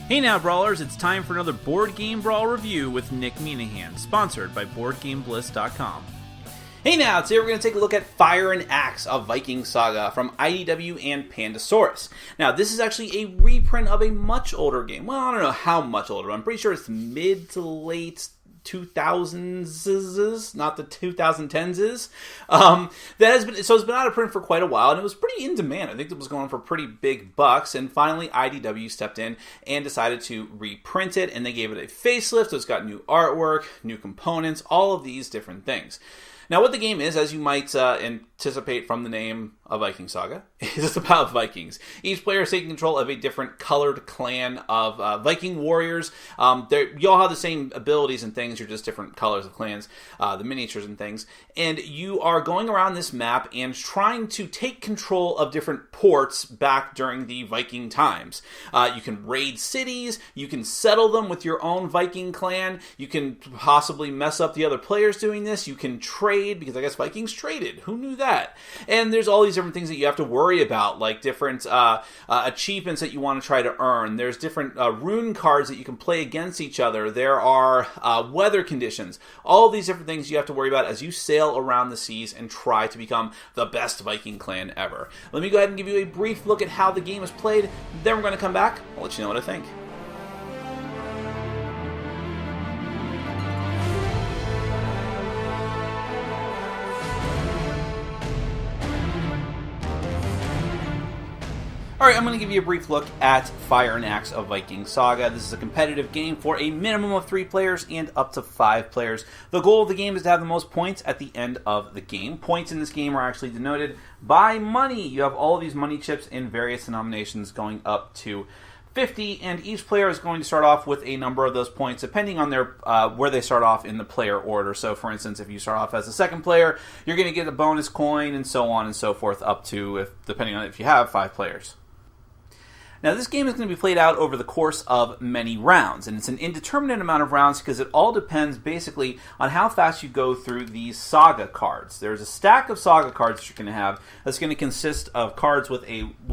Hey now, Brawlers, it's time for another Board Game Brawl review with Nick Minahan, sponsored by BoardGameBliss.com. Hey now, today we're going to take a look at Fire and Axe, a Viking Saga from IDW and Pandasaurus. Now, this is actually a reprint of a much older game. Well, I don't know how much older. I'm pretty sure it's mid to late 2000s, not the 2010s. It's been out of print for quite a while, and it was pretty in demand. I think it was going for pretty big bucks, and finally IDW stepped in and decided to reprint it, and they gave it a facelift, so it's got new artwork, new components, all of these different things. Now, what the game is, as you might anticipate from the name, A Viking Saga, is about Vikings. Each player is taking control of a different colored clan of Viking warriors. You all have the same abilities and things, you're just different colors of clans, the miniatures and things. And you are going around this map and trying to take control of different ports back during the Viking times. You can raid cities, you can settle them with your own Viking clan, you can possibly mess up the other players doing this, you can trade, because I guess Vikings traded. Who knew that? And there's all these different things that you have to worry about, like different achievements that you want to try to earn. There's different rune cards that you can play against each other. There are weather conditions. All of these different things you have to worry about as you sail around the seas and try to become the best Viking clan ever. Let me go ahead and give you a brief look at how the game is played. Then we're going to come back. I'll let you know what I think. Alright, I'm going to give you a brief look at Fire and Axe, a Viking Saga. This is a competitive game for a minimum of 3 players and up to 5 players. The goal of the game is to have the most points at the end of the game. Points in this game are actually denoted by money. You have all of these money chips in various denominations going up to 50, and each player is going to start off with a number of those points depending on their where they start off in the player order. So, for instance, if you start off as the second player, you're going to get a bonus coin and so on and so forth up to, depending on if you have 5 players. Now, this game is going to be played out over the course of many rounds, and it's an indeterminate amount of rounds because it all depends basically on how fast you go through these Saga cards. There's a stack of Saga cards that you're going to have that's going to consist of cards with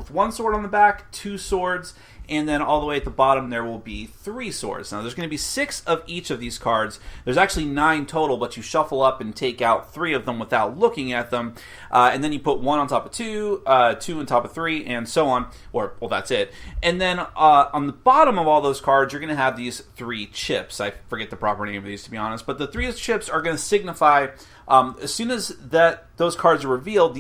one sword on the back, 2 swords, and then all the way at the bottom there will be 3 swords. Now, there's going to be 6 of each of these cards. There's actually 9 total, but you shuffle up and take out 3 of them without looking at them, and then you put 1 on top of 2, 2 on top of 3, and so on, well, that's it. And then on the bottom of all those cards, you're going to have these 3 chips. I forget the proper name of these, to be honest, but the 3 chips are going to signify, as soon as those cards are revealed,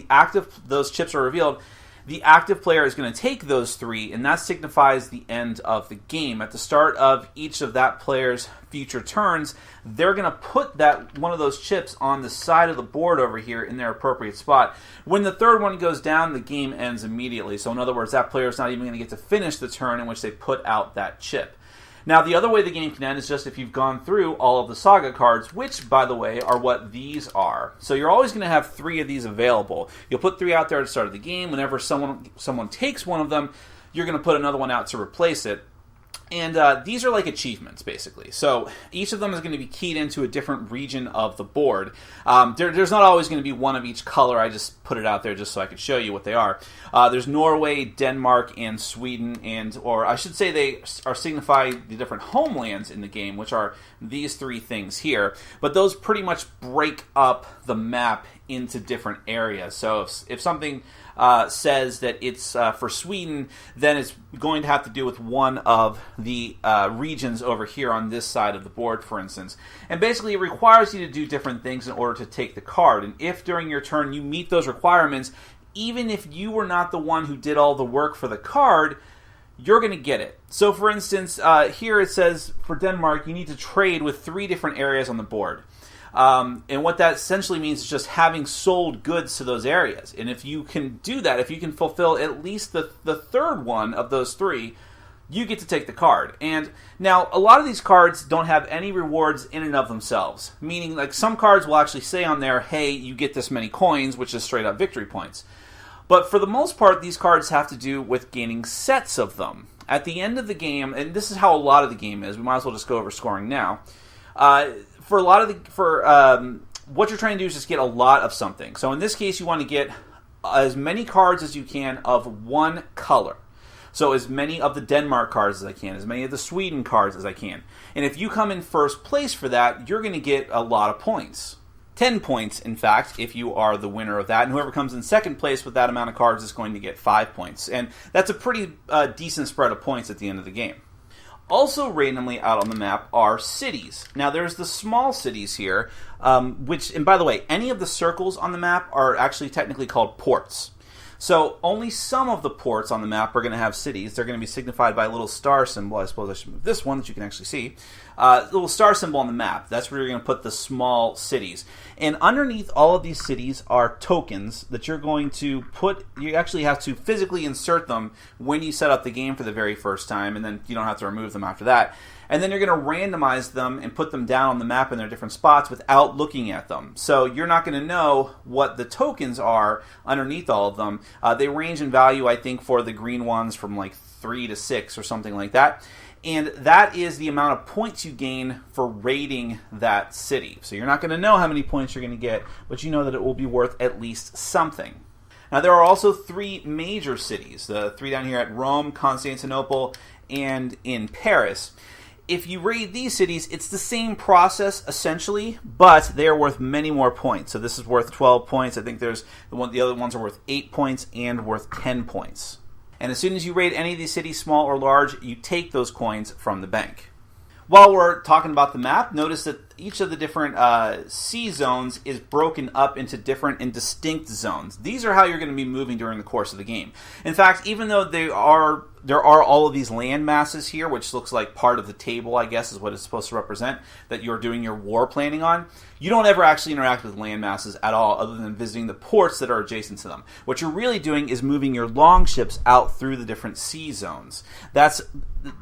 those chips are revealed, the active player is going to take those 3, and that signifies the end of the game. At the start of each of that player's future turns, they're going to put one of those chips on the side of the board over here in their appropriate spot. When the third one goes down, the game ends immediately. So in other words, that player is not even going to get to finish the turn in which they put out that chip. Now, the other way the game can end is just if you've gone through all of the Saga cards, which, by the way, are what these are. So you're always going to have 3 of these available. You'll put 3 out there at the start of the game. Whenever someone takes one of them, you're going to put another one out to replace it. And these are like achievements, basically. So each of them is going to be keyed into a different region of the board. There's not always going to be one of each color. I just put it out there just so I could show you what they are. There's Norway, Denmark, and Sweden, or I should say they are signify the different homelands in the game, which are these 3 things here. But those pretty much break up the map into different areas. So if something says that it's for Sweden, then it's going to have to do with one of the regions over here on this side of the board, for instance. And basically it requires you to do different things in order to take the card. And if during your turn you meet those requirements, even if you were not the one who did all the work for the card, you're going to get it. So for instance, here it says for Denmark, you need to trade with 3 different areas on the board. And what that essentially means is just having sold goods to those areas. And if you can do that, if you can fulfill at least the third one of those 3, you get to take the card. And now, a lot of these cards don't have any rewards in and of themselves. Meaning, like, some cards will actually say on there, hey, you get this many coins, which is straight up victory points. But for the most part, these cards have to do with gaining sets of them. At the end of the game, and this is how a lot of the game is, we might as well just go over scoring now. What you're trying to do is just get a lot of something. So in this case, you want to get as many cards as you can of one color. So as many of the Denmark cards as I can, as many of the Sweden cards as I can. And if you come in first place for that, you're going to get a lot of points. 10 points, in fact, if you are the winner of that. And whoever comes in second place with that amount of cards is going to get 5 points. And that's a pretty decent spread of points at the end of the game. Also randomly out on the map are cities. Now there's the small cities here, which, and by the way, any of the circles on the map are actually technically called ports. So only some of the ports on the map are going to have cities. They're going to be signified by a little star symbol. I suppose I should move this one that you can actually see. Little star symbol on the map. That's where you're going to put the small cities. And underneath all of these cities are tokens that you're going to put. You actually have to physically insert them when you set up the game for the very first time, and then you don't have to remove them after that. And then you're going to randomize them and put them down on the map in their different spots without looking at them. So you're not going to know what the tokens are underneath all of them. They range in value, I think, for the green ones from like 3 to 6 or something like that. And that is the amount of points you gain for raiding that city. So you're not going to know how many points you're going to get, but you know that it will be worth at least something. Now there are also 3 major cities, the 3 down here at Rome, Constantinople, and in Paris. If you raid these cities, it's the same process essentially, but they are worth many more points. So this is worth 12 points. I think there's the other ones are worth 8 points and worth 10 points. And as soon as you raid any of these cities, small or large, you take those coins from the bank. While we're talking about the map, notice that each of the different sea zones is broken up into different and distinct zones. These are how you're going to be moving during the course of the game. In fact, even though there are all of these land masses here, which looks like part of the table, I guess, is what it's supposed to represent, that you're doing your war planning on, you don't ever actually interact with land masses at all, other than visiting the ports that are adjacent to them. What you're really doing is moving your longships out through the different sea zones. That's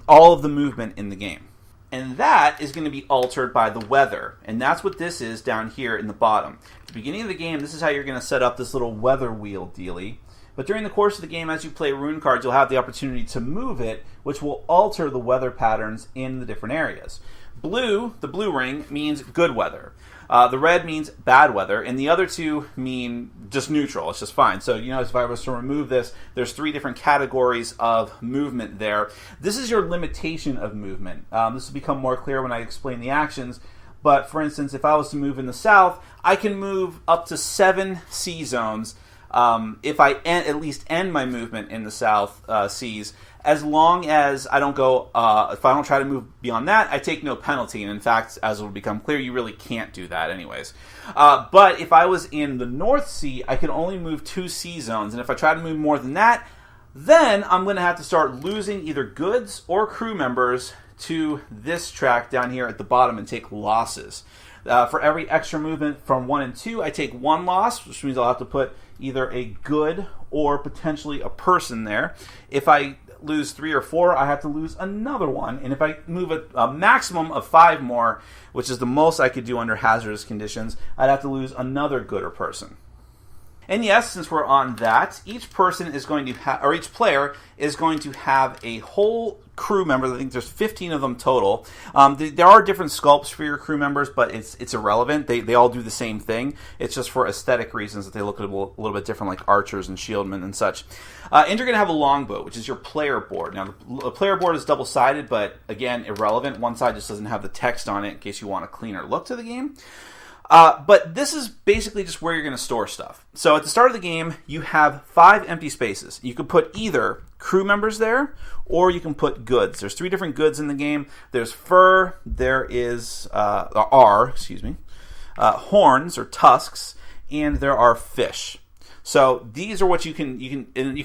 all of the movement in the game. And that is going to be altered by the weather. And that's what this is down here in the bottom. At the beginning of the game, this is how you're going to set up this little weather wheel dealie. But during the course of the game, as you play rune cards, you'll have the opportunity to move it, which will alter the weather patterns in the different areas. Blue, the blue ring, means good weather. The red means bad weather, and the other two mean just neutral. It's just fine. So, you know, if I was to remove this, there's 3 different categories of movement there. This is your limitation of movement. This will become more clear when I explain the actions. But, for instance, if I was to move in the south, I can move up to 7 sea zones if I at least end my movement in the South Seas, as long as I don't go, if I don't try to move beyond that, I take no penalty. And in fact, as it will become clear, you really can't do that anyways. But if I was in the North Sea, I can only move 2 sea zones. And if I try to move more than that, then I'm going to have to start losing either goods or crew members to this track down here at the bottom and take losses. For every extra movement from 1 and 2, I take 1 loss, which means I'll have to put either a good or potentially a person there. If I lose 3 or 4, I have to lose another one. And if I move a maximum of 5 more, which is the most I could do under hazardous conditions, I'd have to lose another good or person. And yes, since we're on that, each person is going to or each player is going to have a whole crew member. I think there's 15 of them total. There are different sculpts for your crew members, but it's irrelevant. They all do the same thing. It's just for aesthetic reasons that they look a little bit different, like archers and shieldmen and such. And you're going to have a longbow, which is your player board. Now, the player board is double-sided, but again, irrelevant. One side just doesn't have the text on it in case you want a cleaner look to the game. But this is basically just where you're going to store stuff. So at the start of the game, you have 5 empty spaces. You can put either crew members there, or you can put goods. There's 3 different goods in the game. There's fur, there is, horns or tusks, and there are fish. So these are what you can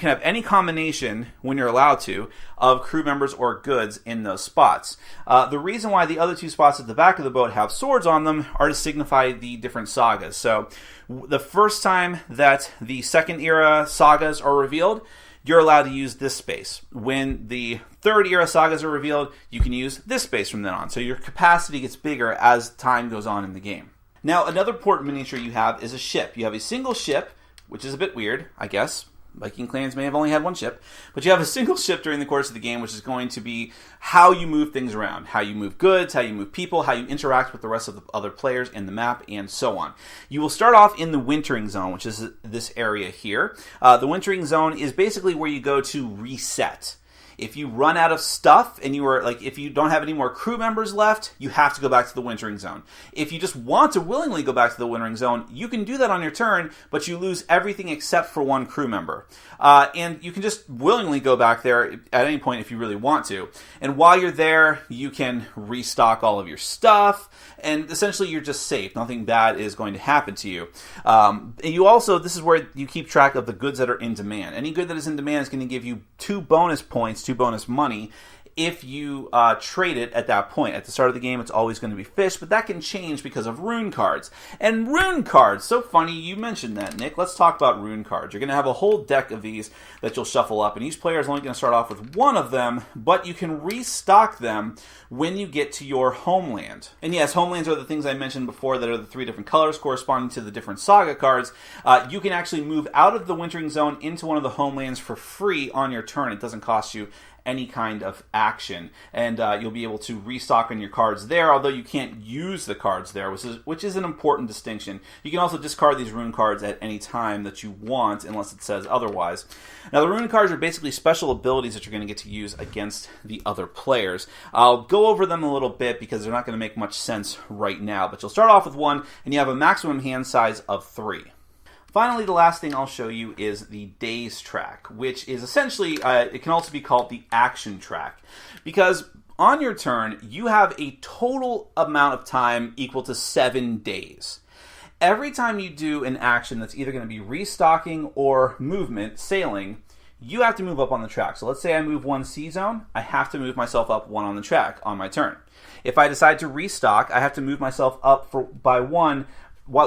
have any combination, when you're allowed to, of crew members or goods in those spots. The reason why the other 2 spots at the back of the boat have swords on them are to signify the different sagas. So the first time that the second era sagas are revealed, you're allowed to use this space. When the third era sagas are revealed, you can use this space from then on. So your capacity gets bigger as time goes on in the game. Now, another important miniature you have is a ship. You have a single ship, which is a bit weird, I guess. Viking clans may have only had 1 ship. But you have a single ship during the course of the game, which is going to be how you move things around. How you move goods, how you move people, how you interact with the rest of the other players in the map, and so on. You will start off in the wintering zone, which is this area here. The wintering zone is basically where you go to reset. If you run out of stuff and if you don't have any more crew members left, you have to go back to the wintering zone. If you just want to willingly go back to the wintering zone, you can do that on your turn, but you lose everything except for one crew member. And you can just willingly go back there at any point if you really want to. And while you're there, you can restock all of your stuff, and essentially you're just safe. Nothing bad is going to happen to you. And you also, this is where you keep track of the goods that are in demand. Any good that is in demand is going to give you 2 bonus points, 2 bonus money, if you trade it at that point. At the start of the game, it's always going to be fish, but that can change because of rune cards. And rune cards, so funny you mentioned that, Nick. Let's talk about rune cards. You're going to have a whole deck of these that you'll shuffle up, and each player is only going to start off with one of them, but you can restock them when you get to your homeland. And yes, homelands are the things I mentioned before that are the 3 different colors corresponding to the different Saga cards. You can actually move out of the wintering zone into one of the homelands for free on your turn. It doesn't cost you any kind of action, and you'll be able to restock on your cards there, although you can't use the cards there, which is an important distinction. You can also discard these rune cards at any time that you want, unless it says otherwise. Now, the rune cards are basically special abilities that you're going to get to use against the other players. I'll go over them a little bit because they're not going to make much sense right now, but you'll start off with 1, and you have a maximum hand size of 3. Finally, the last thing I'll show you is the days track, which is essentially, it can also be called the action track, because on your turn, you have a total amount of time equal to 7 days. Every time you do an action that's either going to be restocking or movement, sailing, you have to move up on the track. So let's say I move 1 sea zone, I have to move myself up 1 on the track on my turn. If I decide to restock, I have to move myself up by 1.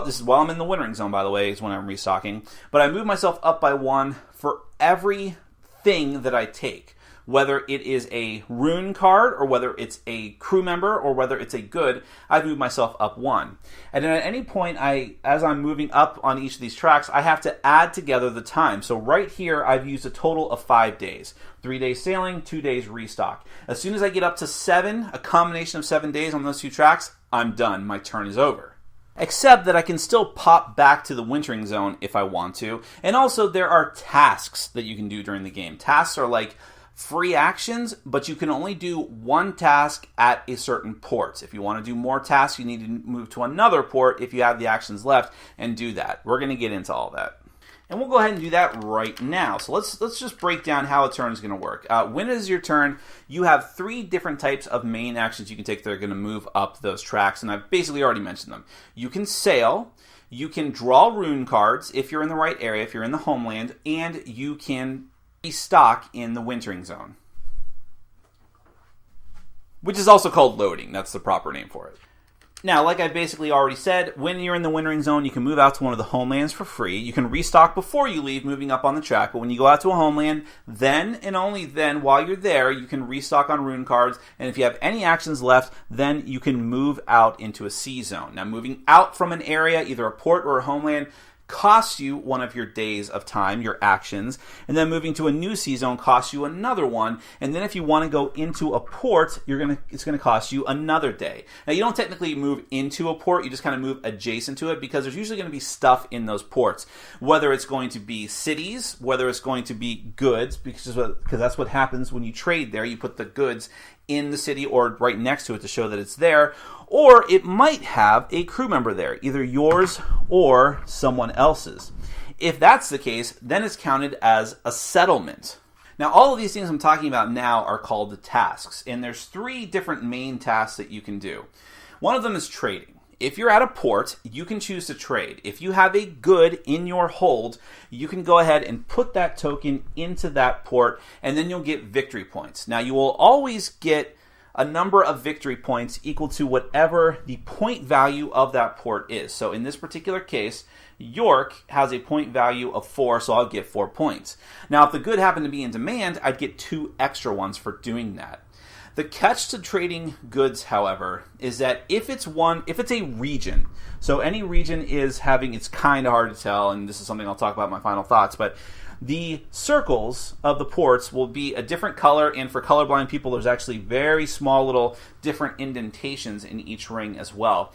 This is while I'm in the wintering zone, by the way, is when I'm restocking. But I move myself up by 1 for every thing that I take, whether it is a rune card or whether it's a crew member or whether it's a good. I've moved myself up 1. And then at any point, as I'm moving up on each of these tracks, I have to add together the time. So right here, I've used a total of 5 days. 3 days sailing, 2 days restock. As soon as I get up to 7, a combination of 7 days on those 2 tracks, I'm done. My turn is over. Except that I can still pop back to the wintering zone if I want to. And also there are tasks that you can do during the game. Tasks are like free actions, but you can only do 1 task at a certain port. If you want to do more tasks, you need to move to another port if you have the actions left and do that. We're going to get into all that. And we'll go ahead and do that right now. So let's just break down how a turn is going to work. When it is your turn, you have 3 different types of main actions you can take that are going to move up those tracks, and I've basically already mentioned them. You can sail, you can draw rune cards if you're in the right area, if you're in the homeland, and you can restock in the wintering zone, which is also called loading. That's the proper name for it. Now, like I basically already said, when you're in the wintering zone, you can move out to one of the homelands for free. You can restock before you leave, moving up on the track. But when you go out to a homeland, then and only then, while you're there, you can restock on rune cards. And if you have any actions left, then you can move out into a sea zone. Now, moving out from an area, either a port or a homeland, costs you 1 of your days of time, your actions, and then moving to a new sea zone costs you another 1, and then if you want to go into a port, it's going to cost you another day. Now, you don't technically move into a port, you just kind of move adjacent to it, because there's usually going to be stuff in those ports, whether it's going to be cities, whether it's going to be goods, because that's what happens when you trade there. You put the goods in the city or right next to it to show that it's there, or it might have a crew member there, either yours or someone else's. If that's the case, then it's counted as a settlement. Now, all of these things I'm talking about now are called the tasks, and there's 3 different main tasks that you can do. One of them is trading. If you're at a port, you can choose to trade. If you have a good in your hold, you can go ahead and put that token into that port, and then you'll get victory points. Now, you will always get a number of victory points equal to whatever the point value of that port is. So in this particular case, York has a point value of 4, so I'll get 4 points. Now, if the good happened to be in demand, I'd get 2 extra ones for doing that. The catch to trading goods, however, is that if it's a region, so any region is having, it's kind of hard to tell, and this is something I'll talk about in my final thoughts, but the circles of the ports will be a different color, and for colorblind people, there's actually very small little different indentations in each ring as well.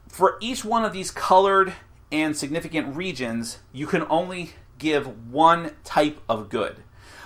For each one of these colored and significant regions, you can only give 1 type of good.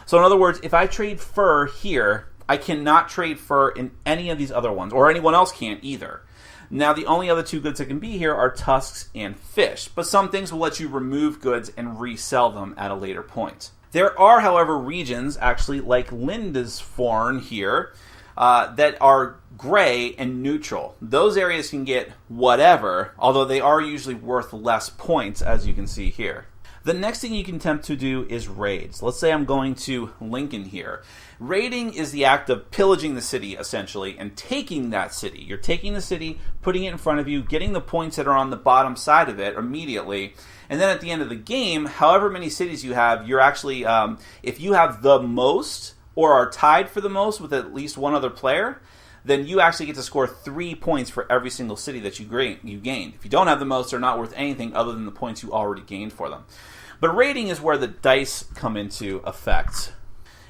So in other words, if I trade fur here, I cannot trade fur in any of these other ones, or anyone else can't either. Now, the only other two goods that can be here are tusks and fish, but some things will let you remove goods and resell them at a later point. There are, however, regions, actually, like Lindisfarne here, that are gray and neutral. Those areas can get whatever, although they are usually worth less points, as you can see here. The next thing you can attempt to do is raids. Let's say I'm going to Lincoln here. Raiding is the act of pillaging the city, essentially, and taking that city. You're taking the city, putting it in front of you, getting the points that are on the bottom side of it immediately, and then at the end of the game, however many cities you have, you're actually, if you have the most, or are tied for the most with at least one other player, then you actually get to score 3 points for every single city that you gained. If you don't have the most, they're not worth anything other than the points you already gained for them. But raiding is where the dice come into effect.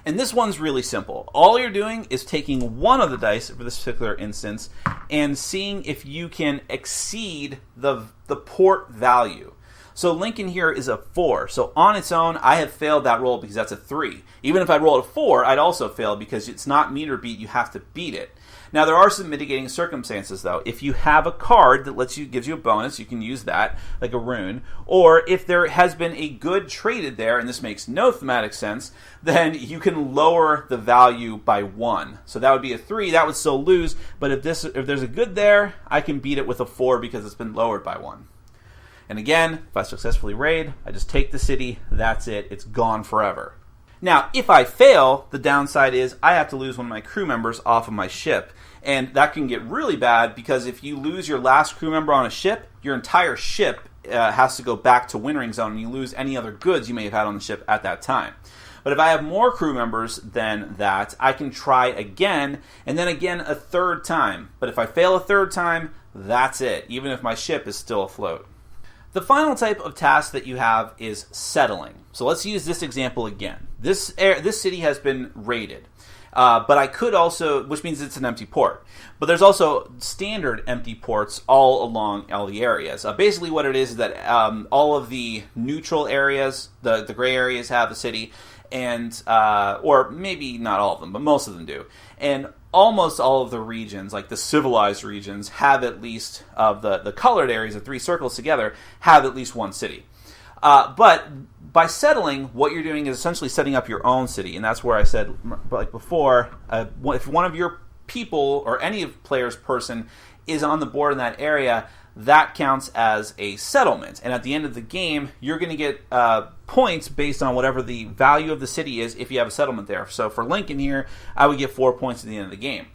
And this one's really simple. All you're doing is taking one of the dice for this particular instance and seeing if you can exceed the port value. So Lincoln here is a 4. So on its own, I have failed that roll because that's a 3. Even if I rolled a 4, I'd also fail because it's not meet or beat. You have to beat it. Now, there are some mitigating circumstances, though. If you have a card that gives you a bonus, you can use that, like a rune. Or if there has been a good traded there, and this makes no thematic sense, then you can lower the value by 1. So that would be a 3. That would still lose. But if there's a good there, I can beat it with a 4 because it's been lowered by 1. And again, if I successfully raid, I just take the city. That's it. It's gone forever. Now, if I fail, the downside is I have to lose one of my crew members off of my ship. And that can get really bad because if you lose your last crew member on a ship, your entire ship has to go back to wintering zone and you lose any other goods you may have had on the ship at that time. But if I have more crew members than that, I can try again and then again a third time. But if I fail a third time, that's it, even if my ship is still afloat. The final type of task that you have is settling. So let's use this example again. This city has been raided, but I could also, which means it's an empty port. But there's also standard empty ports all along all the areas. Basically what it is that all of the neutral areas, the gray areas have the city, and or maybe not all of them, but most of them do. And almost all of the regions, like the civilized regions, have at least, of the colored areas, the 3 circles together, have at least one city. But by settling, what you're doing is essentially setting up your own city. And that's where I said, like before, if one of your people or any player's person is on the board in that area, that counts as a settlement. And at the end of the game, you're going to get points based on whatever the value of the city is if you have a settlement there. So for Lincoln here, I would get 4 points at the end of the game.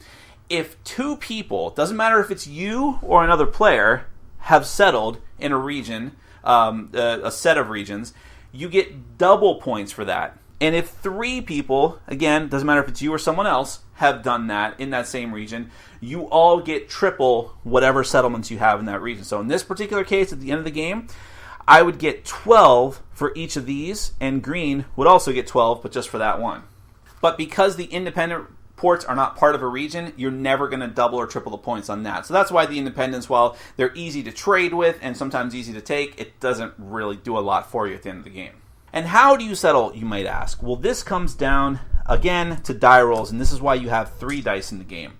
If 2 people, doesn't matter if it's you or another player, have settled in a region, a set of regions, you get double points for that. And if 3 people, again, doesn't matter if it's you or someone else, have done that in that same region, you all get triple whatever settlements you have in that region. So in this particular case, at the end of the game, I would get 12 for each of these, and green would also get 12, but just for that one. But because the independent ports are not part of a region, you're never going to double or triple the points on that. So that's why the independents, while they're easy to trade with and sometimes easy to take, it doesn't really do a lot for you at the end of the game. And how do you settle, you might ask? Well, this comes down, again, to die rolls, and this is why you have 3 dice in the game.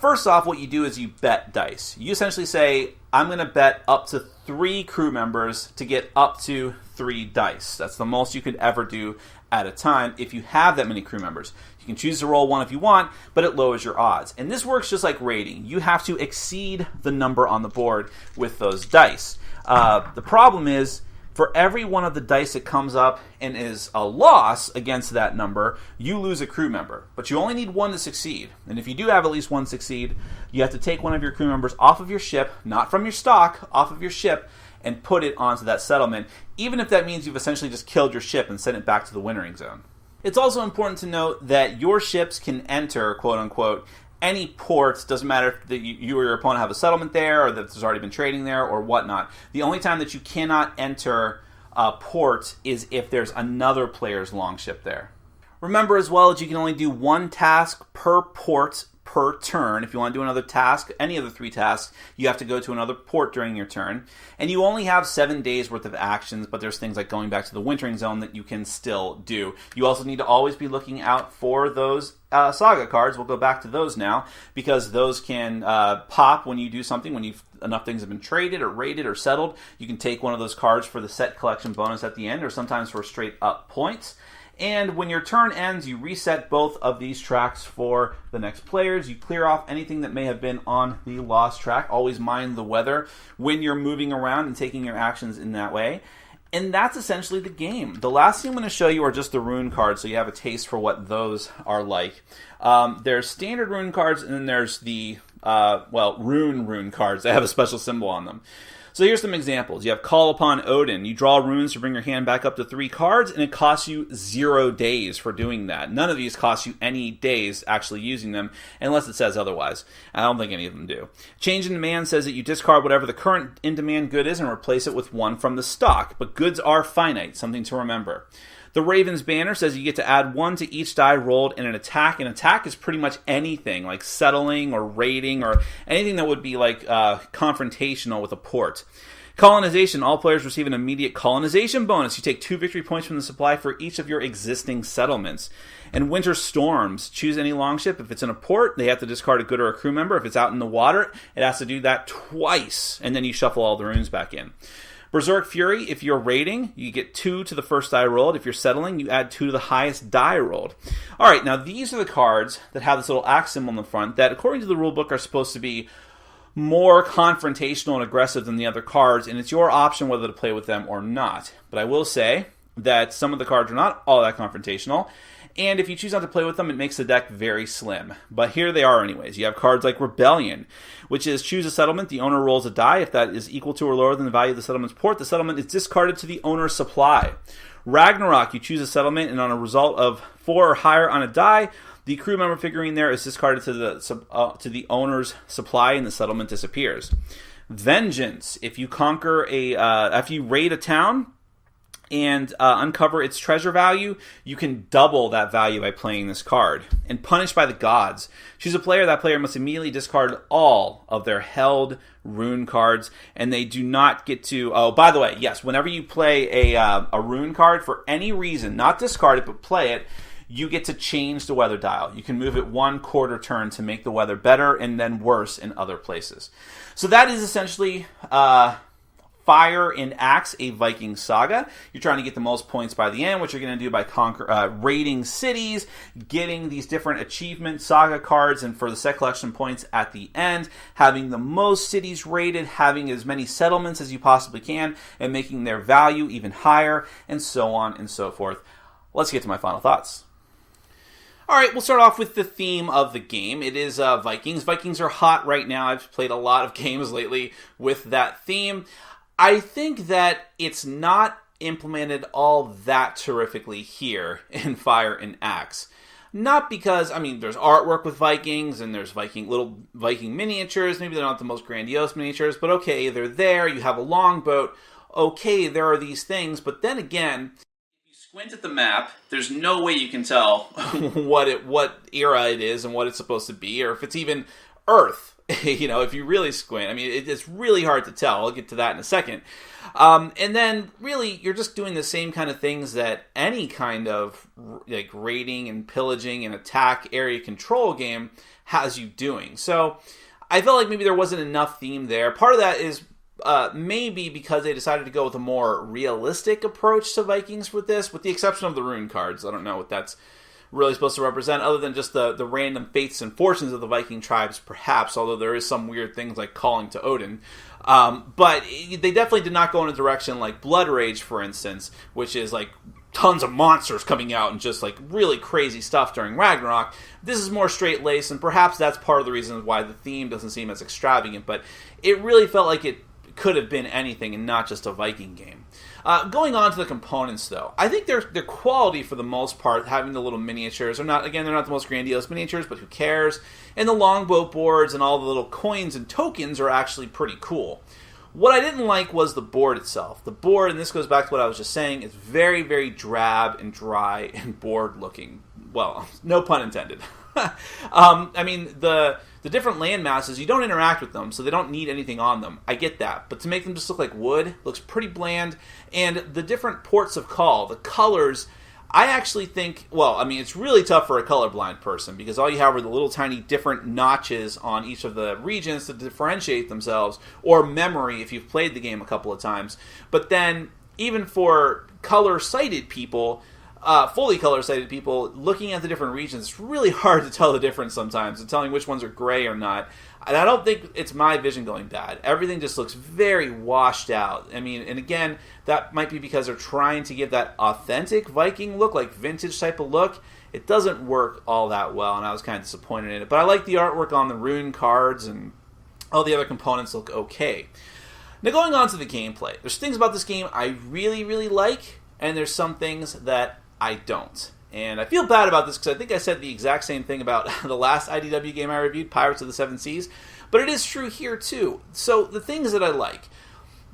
First off, what you do is you bet dice. You essentially say, I'm going to bet up to 3 crew members to get up to 3 dice. That's the most you could ever do at a time if you have that many crew members. You can choose to roll 1 if you want, but it lowers your odds. And this works just like raiding. You have to exceed the number on the board with those dice. The problem is, for every one of the dice that comes up and is a loss against that number, you lose a crew member. But you only need 1 to succeed. And if you do have at least 1 succeed, you have to take one of your crew members off of your ship, not from your stock, off of your ship, and put it onto that settlement, even if that means you've essentially just killed your ship and sent it back to the wintering zone. It's also important to note that your ships can enter, quote-unquote, any ports. Doesn't matter if you or your opponent have a settlement there or that there's already been trading there or whatnot. The only time that you cannot enter a port is if there's another player's longship there. Remember as well that you can only do 1 task per port per turn. If you want to do another task, any of the 3 tasks, you have to go to another port during your turn. And you only have 7 days worth of actions, but there's things like going back to the wintering zone that you can still do. You also need to always be looking out for those Saga cards. We'll go back to those now, because those can pop when you do something. When enough things have been traded or raided or settled, you can take one of those cards for the set collection bonus at the end, or sometimes for straight up points. And when your turn ends, you reset both of these tracks for the next players. You clear off anything that may have been on the lost track. Always mind the weather when you're moving around and taking your actions in that way. And that's essentially the game. The last thing I'm going to show you are just the rune cards, so you have a taste for what those are like. There's standard rune cards, and then there's the, rune cards. They have a special symbol on them. So here's some examples. You have Call Upon Odin. You draw runes to bring your hand back up to 3 cards, and it costs you 0 days for doing that. None of these cost you any days actually using them, unless it says otherwise. I don't think any of them do. Change in Demand says that you discard whatever the current in-demand good is and replace it with one from the stock. But goods are finite, something to remember. The Raven's Banner says you get to add 1 to each die rolled in an attack. An attack is pretty much anything, like settling or raiding or anything that would be like confrontational with a port. Colonization. All players receive an immediate colonization bonus. You take 2 victory points from the supply for each of your existing settlements. And Winter Storms. Choose any longship. If it's in a port, they have to discard a good or a crew member. If it's out in the water, it has to do that twice. And then you shuffle all the runes back in. Berserk Fury, if you're raiding, you get 2 to the first die rolled. If you're settling, you add 2 to the highest die rolled. Alright, now these are the cards that have this little axe symbol in the front that, according to the rulebook, are supposed to be more confrontational and aggressive than the other cards, and it's your option whether to play with them or not. But I will say that some of the cards are not all that confrontational, and if you choose not to play with them, it makes the deck very slim. But here they are anyways. You have cards like Rebellion, which is choose a settlement, the owner rolls a die. If that is equal to or lower than the value of the settlement's port, the settlement is discarded to the owner's supply. Ragnarok, you choose a settlement, and on a result of 4 or higher on a die, the crew member figurine there is discarded to the owner's supply, and the settlement disappears. Vengeance, if you conquer after you raid a town and uncover its treasure value, you can double that value by playing this card. And Punished by the Gods. Choose a player. That player must immediately discard all of their held rune cards, and they do not get to... Oh, by the way, yes, whenever you play a rune card for any reason, not discard it, but play it, you get to change the weather dial. You can move it 1 quarter turn to make the weather better and then worse in other places. So that is essentially... Fire and Axe, a Viking saga. You're trying to get the most points by the end, which you're going to do by raiding cities, getting these different achievement saga cards, and for the set collection points at the end, having the most cities raided, having as many settlements as you possibly can, and making their value even higher, and so on and so forth. Let's get to my final thoughts. Alright, we'll start off with the theme of the game. It is Vikings. Vikings are hot right now. I've played a lot of games lately with that theme. I think that it's not implemented all that terrifically here in Fire and Axe. Not because, there's artwork with Vikings, and there's little Viking miniatures. Maybe they're not the most grandiose miniatures, but okay, they're there. You have a longboat. Okay, there are these things, but then again, if you squint at the map, there's no way you can tell what era it is and what it's supposed to be, or if it's even Earth. If you really squint, it's really hard to tell. I'll get to that in a second. And then, really, you're just doing the same kind of things that any kind of raiding and pillaging and attack area control game has you doing. So, I felt like maybe there wasn't enough theme there. Part of that is maybe because they decided to go with a more realistic approach to Vikings with this, with the exception of the rune cards. I don't know what that's really supposed to represent, other than just the random fates and fortunes of the Viking tribes, perhaps, although there is some weird things like calling to Odin. But they definitely did not go in a direction like Blood Rage, for instance, which is like tons of monsters coming out and just like really crazy stuff during Ragnarok. This is more straight-laced, and perhaps that's part of the reason why the theme doesn't seem as extravagant, but it really felt like it could have been anything and not just a Viking game. Going on to the components, though, I think they're quality for the most part. Having the little miniatures, they're not the most grandiose miniatures, but who cares? And the longbow boards and all the little coins and tokens are actually pretty cool. What I didn't like was the board itself. The board, and this goes back to what I was just saying, is very, very drab and dry and bored looking. Well, no pun intended. I mean, the different land masses, you don't interact with them, so they don't need anything on them. I get that. But to make them just look like wood, looks pretty bland. And the different ports of call, the colors, I actually think, well, I mean, it's really tough for a colorblind person because all you have are the little tiny different notches on each of the regions to differentiate themselves, or memory if you've played the game a couple of times. But then, even for color-sighted people, fully color-sighted people, looking at the different regions, it's really hard to tell the difference sometimes, and telling which ones are gray or not. And I don't think it's my vision going bad. Everything just looks very washed out. I mean, and again, that might be because they're trying to give that authentic Viking look, like vintage type of look. It doesn't work all that well, and I was kind of disappointed in it. But I like the artwork on the rune cards, and all the other components look okay. Now, going on to the gameplay. There's things about this game I really, really like, and there's some things that I don't. And I feel bad about this because I think I said the exact same thing about the last IDW game I reviewed, Pirates of the Seven Seas. But it is true here, too. So, the things that I like,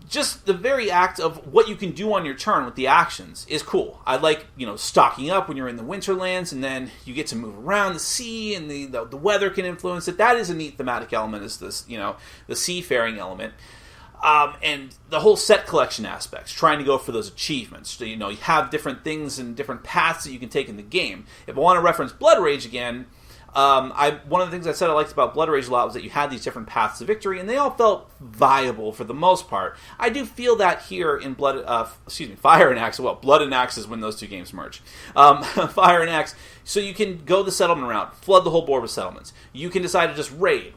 just the very act of what you can do on your turn with the actions is cool. I like, stocking up when you're in the Winterlands, and then you get to move around the sea, and the weather can influence it. That is a neat thematic element, is this, the seafaring element. And the whole set collection aspects, trying to go for those achievements. So, you have different things and different paths that you can take in the game. If I want to reference Blood Rage again, one of the things I said I liked about Blood Rage a lot was that you had these different paths to victory, and they all felt viable for the most part. I do feel that here in Fire and Axe. Well, Blood and Axe is when those two games merge. Fire and Axe. So you can go the settlement route, flood the whole board with settlements. You can decide to just raid.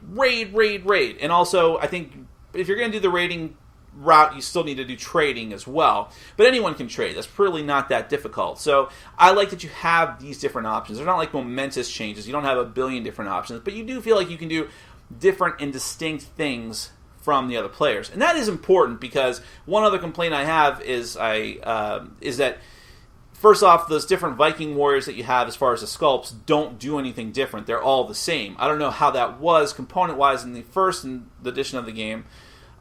And also, I think, if you're going to do the raiding route, you still need to do trading as well. But anyone can trade. That's really not that difficult. So I like that you have these different options. They're not like momentous changes. You don't have a billion different options. But you do feel like you can do different and distinct things from the other players. And that is important because one other complaint I have is that, first off, those different Viking warriors that you have as far as the sculpts don't do anything different. They're all the same. I don't know how that was component-wise in the first edition of the game.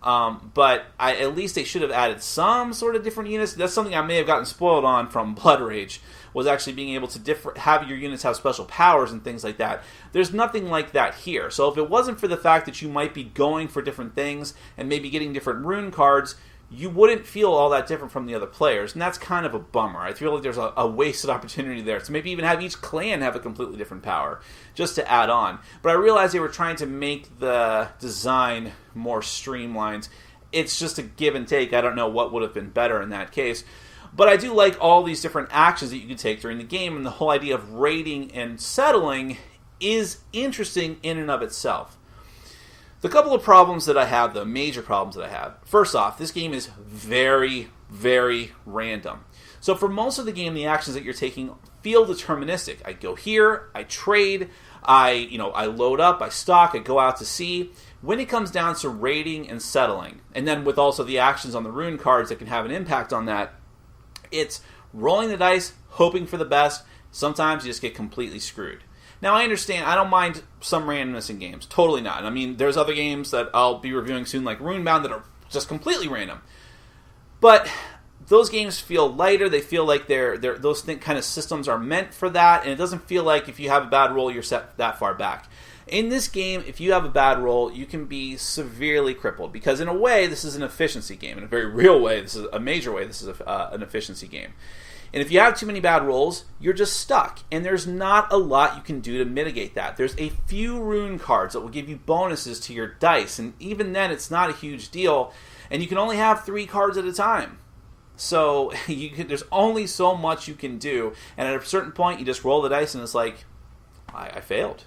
But at least they should have added some sort of different units. That's something I may have gotten spoiled on from Blood Rage, was actually being able to have your units have special powers and things like that. There's nothing like that here. So if it wasn't for the fact that you might be going for different things and maybe getting different rune cards, you wouldn't feel all that different from the other players, and that's kind of a bummer. I feel like there's a wasted opportunity there to maybe even have each clan have a completely different power, just to add on. But I realized they were trying to make the design more streamlined. It's just a give and take. I don't know what would have been better in that case. But I do like all these different actions that you can take during the game, and the whole idea of raiding and settling is interesting in and of itself. The couple of problems that I have, though, major problems that I have. First off, this game is very, very random. So for most of the game, the actions that you're taking feel deterministic. I go here, I trade, I load up, I stock, I go out to sea. When it comes down to raiding and settling, and then with also the actions on the rune cards that can have an impact on that, it's rolling the dice, hoping for the best. Sometimes you just get completely screwed. Now, I understand, I don't mind some randomness in games. Totally not. I mean, there's other games that I'll be reviewing soon, like Runebound, that are just completely random. But those games feel lighter. They feel like those kind of systems are meant for that, and it doesn't feel like if you have a bad roll, you're set that far back. In this game, if you have a bad roll, you can be severely crippled, because in a way, this is an efficiency game. In a very real way, this is a major way, this is an efficiency game. And if you have too many bad rolls, you're just stuck. And there's not a lot you can do to mitigate that. There's a few rune cards that will give you bonuses to your dice. And even then, it's not a huge deal. And you can only have 3 cards at a time. So there's only so much you can do. And at a certain point, you just roll the dice and it's like, I failed.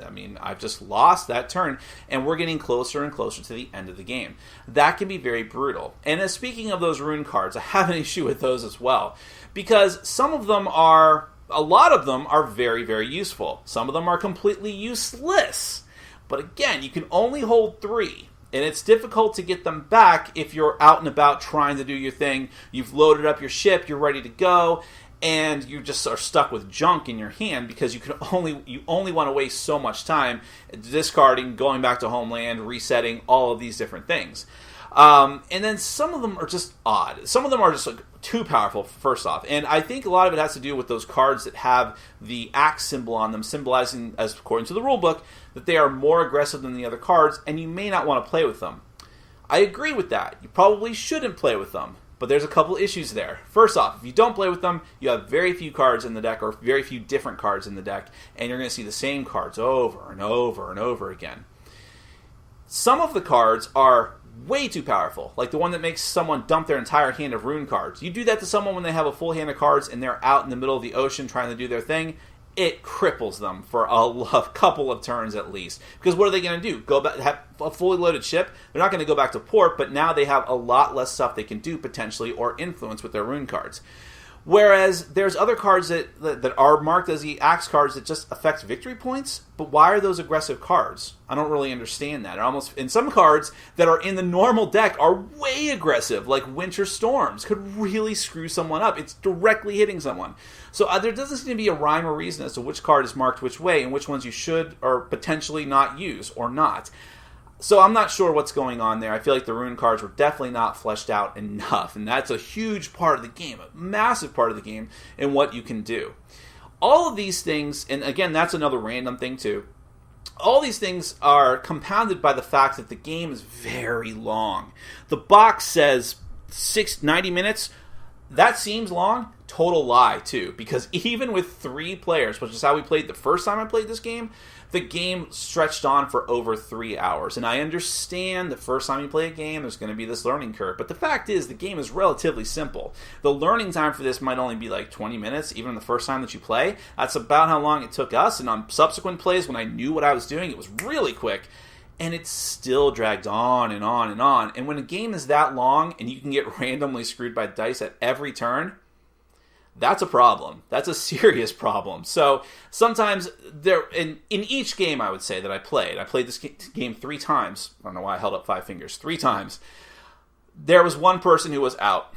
I mean, I've just lost that turn, and we're getting closer and closer to the end of the game. That can be very brutal. And as speaking of those rune cards, I have an issue with those as well, because a lot of them are very, very useful. Some of them are completely useless. But again, you can only hold 3, and it's difficult to get them back if you're out and about trying to do your thing. You've loaded up your ship, you're ready to go, and you just are stuck with junk in your hand because you only want to waste so much time discarding, going back to homeland, resetting, all of these different things. And then some of them are just odd. Some of them are just like too powerful, first off. And I think a lot of it has to do with those cards that have the axe symbol on them, symbolizing, as according to the rulebook, that they are more aggressive than the other cards, and you may not want to play with them. I agree with that. You probably shouldn't play with them. But there's a couple issues there. First off, if you don't play with them, you have very few cards in the deck, or very few different cards in the deck, and you're going to see the same cards over and over and over again. Some of the cards are way too powerful, like the one that makes someone dump their entire hand of Rune cards. You do that to someone when they have a full hand of cards and they're out in the middle of the ocean trying to do their thing, it cripples them for a couple of turns at least. Because what are they going to do? Go back, have a fully loaded ship? They're not going to go back to port, but now they have a lot less stuff they can do potentially or influence with their Rune cards. Whereas there's other cards that are marked as the axe cards that just affect victory points, but why are those aggressive cards? I don't really understand that. And some cards that are in the normal deck are way aggressive, like Winter Storms, could really screw someone up. It's directly hitting someone. So there doesn't seem to be a rhyme or reason as to which card is marked which way and which ones you should or potentially not use or not. So I'm not sure what's going on there. I feel like the Rune cards were definitely not fleshed out enough, and that's a huge part of the game, a massive part of the game, in what you can do. All of these things, and again, that's another random thing too, all these things are compounded by the fact that the game is very long. The box says 90 minutes. That seems long. Total lie, too, because even with 3 players, which is how we played the first time I played this game, the game stretched on for over 3 hours. And I understand the first time you play a game, there's going to be this learning curve. But the fact is, the game is relatively simple. The learning time for this might only be like 20 minutes, even the first time that you play. That's about how long it took us. And on subsequent plays, when I knew what I was doing, it was really quick. And it still dragged on and on and on. And when a game is that long, and you can get randomly screwed by dice at every turn, that's a problem. That's a serious problem. So sometimes in each game I would say that I played this game 3 times. I don't know why I held up 5 fingers. 3 times. There was one person who was out.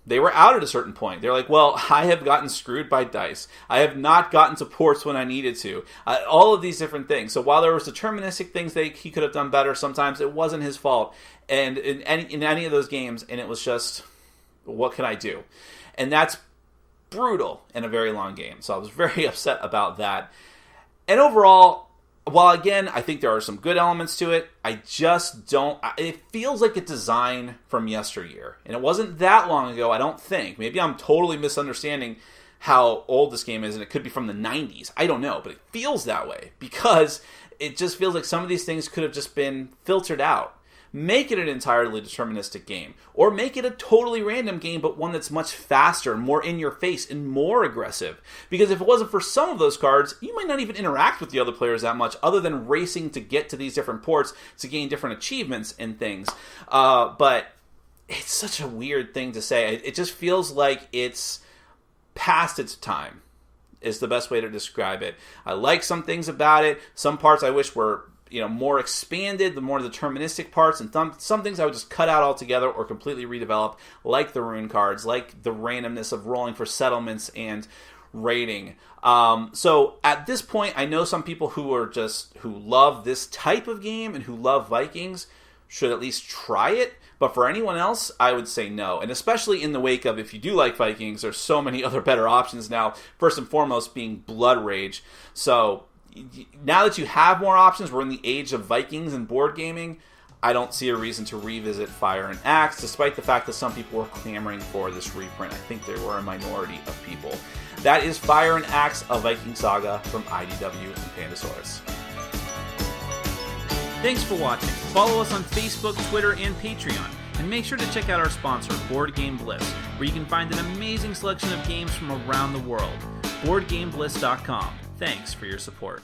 They were out at a certain point. They're like, well, I have gotten screwed by dice. I have not gotten to ports when I needed to. All of these different things. So while there was deterministic things that he could have done better, sometimes it wasn't his fault. And in any of those games, and it was just, what can I do? And that's brutal in a very long game. So I was very upset about that. And overall, while again, I think there are some good elements to it, I just don't... It feels like a design from yesteryear. And it wasn't that long ago, I don't think. Maybe I'm totally misunderstanding how old this game is, and it could be from the 90s. I don't know, but it feels that way. Because it just feels like some of these things could have just been filtered out. Make it an entirely deterministic game. Or make it a totally random game, but one that's much faster, more in your face, and more aggressive. Because if it wasn't for some of those cards, you might not even interact with the other players that much, other than racing to get to these different ports to gain different achievements and things. But it's such a weird thing to say. It just feels like it's past its time, is the best way to describe it. I like some things about it. Some parts I wish were more expanded, the more deterministic parts, and some things I would just cut out altogether or completely redevelop, like the Rune cards, like the randomness of rolling for settlements and raiding. So at this point, I know some people who love this type of game and who love Vikings should at least try it. But for anyone else, I would say no. And especially in the wake of, if you do like Vikings, there's so many other better options now. First and foremost being Blood Rage. So now that you have more options, we're in the age of Vikings and board gaming, I don't see a reason to revisit Fire and Axe, despite the fact that some people were clamoring for this reprint. I think there were a minority of people. That is Fire and Axe, a Viking Saga from IDW and Pandasaurus. Thanks for watching. Follow us on Facebook, Twitter, and Patreon. And make sure to check out our sponsor, Board Game Bliss, where you can find an amazing selection of games from around the world. BoardGameBliss.com. Thanks for your support.